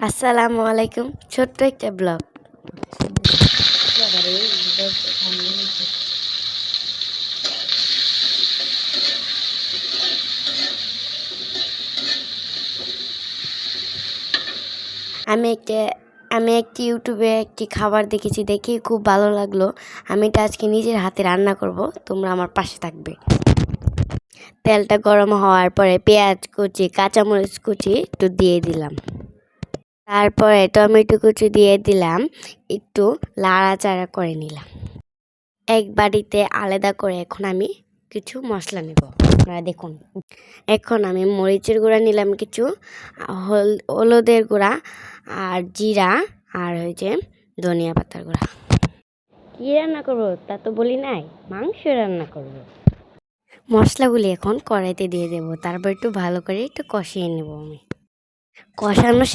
আসসালামু আলাইকুম। ছোট্ট একটা ব্লগ। আমি একটা আমি একটি ইউটিউবে একটি খাবার দেখেছি, দেখে খুব ভালো লাগলো। আমি এটা আজকে নিজের হাতে রান্না করব। তোমরা আমার পাশে থাকবে। তেলটা গরম হওয়ার পরে পেঁয়াজ কুচি, কাঁচামরিচ কুচি একটু দিয়ে দিলাম। তারপরে টমেটো কুচি দিয়ে দিলাম, একটু লাড়াচাড়া করে নিলাম। এক বাটিতে আলাদা করে এখন আমি কিছু মশলা নেব। আপনারা দেখুন, এখন আমি মরিচের গুঁড়া নিলাম কিছু, হলুদের গুঁড়া আর জিরা, আর হয়েছে ধনিয়া পাতার গুঁড়া। কী রান্না করবো তা তো বলি নাই, মাংস রান্না করব। মশলাগুলি এখন কড়াইতে দিয়ে দেবো, তারপর একটু ভালো করে একটু কষিয়ে নেব। আমি কষানো